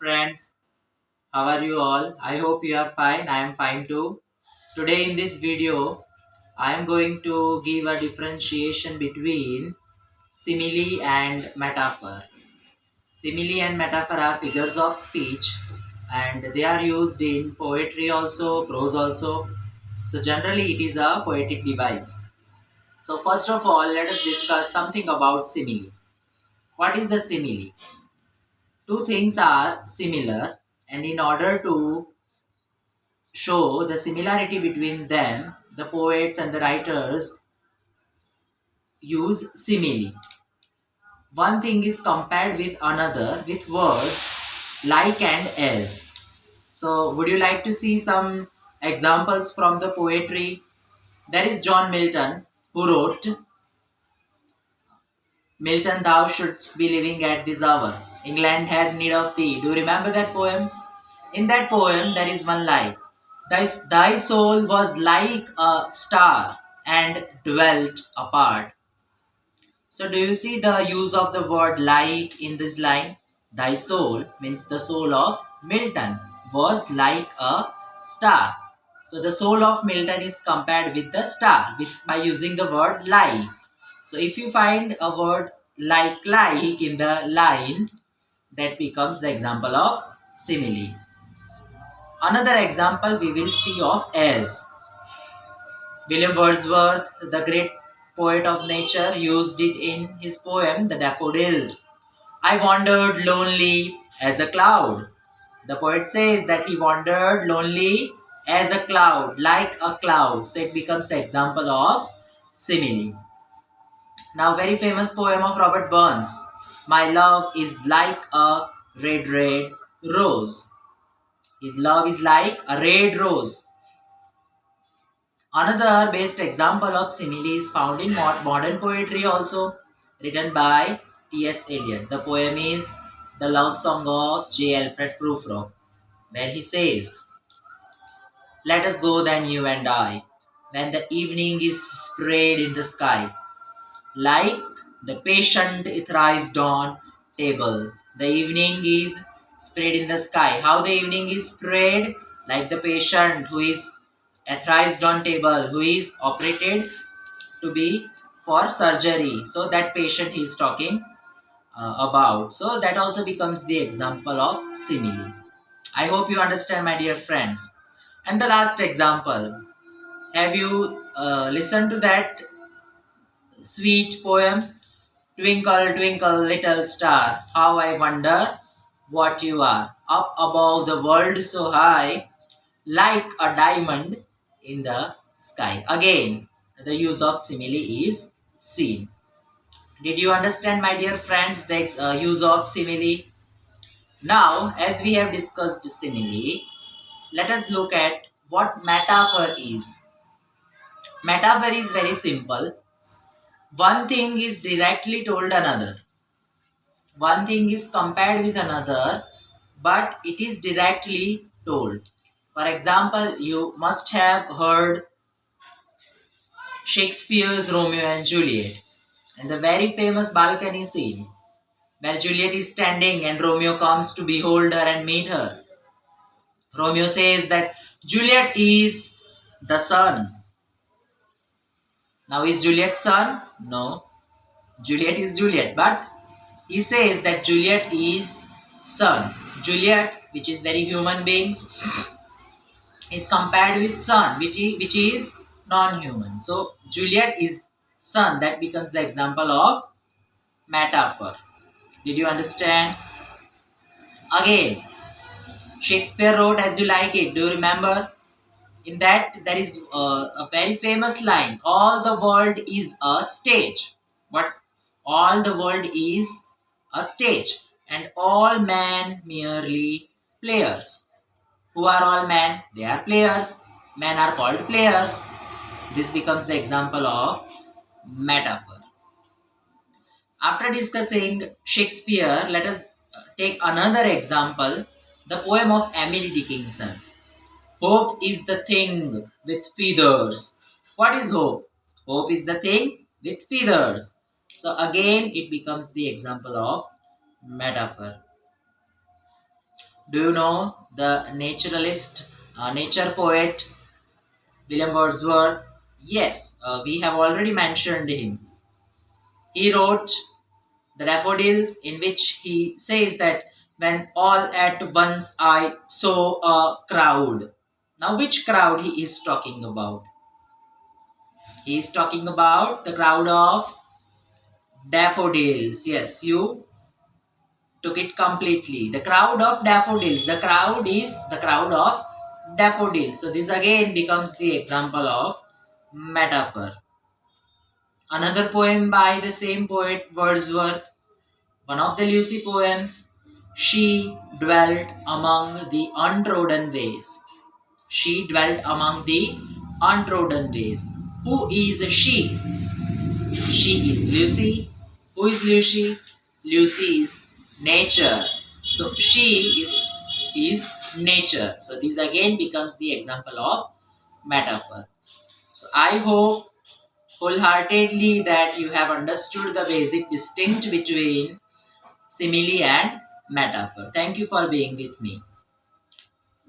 friends. How are you all? I hope you are fine. I am fine too. Today in this video, I am going to give a differentiation between simile and metaphor. Simile and metaphor are figures of speech and they are used in poetry also, prose also. So generally it is a poetic device. So first of all, let us discuss something about simile. What is a simile? Two things are similar, and in order to show the similarity between them, the poets and the writers use simile. One thing is compared with another with words like and as. So would you like to see some examples from the poetry? There is John Milton who wrote, Milton, thou shouldst be living at this hour. England had need of thee. Do you remember that poem? In that poem, there is one line. Thy soul was like a star and dwelt apart. So, do you see the use of the word like in this line? Thy soul means the soul of Milton was like a star. So, the soul of Milton is compared with the star by using the word like. So, if you find a word like in the line, that becomes the example of simile. Another example we will see of as. William Wordsworth, the great poet of nature, used it in his poem The Daffodils. I wandered lonely as a cloud. The poet says that he wandered lonely as a cloud, like a cloud. So it becomes the example of simile. Now, very famous poem of Robert Burns. My love is like a red rose. His love is like a red rose. Another best example of simile is found in modern poetry also, written by T.S. Eliot. The poem is The Love Song of J. Alfred Prufrock, where he says, let us go then you and I, when the evening is spread in the sky, like the patient etherized dawn table. The evening is spread in the sky. How the evening is spread? Like the patient who is etherized on table, who is operated to be for surgery. So that patient he is talking about. So that also becomes the example of simile. I hope you understand, my dear friends. And the last example. Have you listened to that sweet poem? Twinkle, twinkle, little star, how I wonder what you are. Up above the world so high, like a diamond in the sky. Again, the use of simile is seen. Did you understand, my dear friends, the use of simile? Now, as we have discussed simile, let us look at what metaphor is. Metaphor is very simple. One thing is directly told another. One thing is compared with another, but it is directly told. For example, you must have heard Shakespeare's Romeo and Juliet and the very famous balcony scene where Juliet is standing and Romeo comes to behold her and meet her. Romeo says that Juliet is the sun. Now, is Juliet sun? No. Juliet is Juliet, but he says that Juliet is sun. Juliet, which is very human being, is compared with sun, which is non-human. So Juliet is sun. That becomes the example of metaphor. Did you understand? Again, Shakespeare wrote As You Like It. Do you remember? In that, there is a very famous line. All the world is a stage. What? All the world is a stage. And all men merely players. Who are all men? They are players. Men are called players. This becomes the example of metaphor. After discussing Shakespeare, let us take another example, the poem of Emily Dickinson. Hope is the thing with feathers. What is hope? Hope is the thing with feathers. So again, it becomes the example of metaphor. Do you know the naturalist, nature poet William Wordsworth? Yes, we have already mentioned him. He wrote The Daffodils, in which he says that when all at once I saw a crowd. Now, which crowd he is talking about? He is talking about the crowd of daffodils. Yes, you took it completely. The crowd of daffodils. The crowd is the crowd of daffodils. So, this again becomes the example of metaphor. Another poem by the same poet Wordsworth, one of the Lucy poems. She dwelt among the untrodden ways. She dwelt among the untrodden ways. Who is she? She is Lucy. Who is Lucy? Lucy is nature. So she is nature. So this again becomes the example of metaphor. So I hope wholeheartedly that you have understood the basic distinct between simile and metaphor. Thank you for being with me.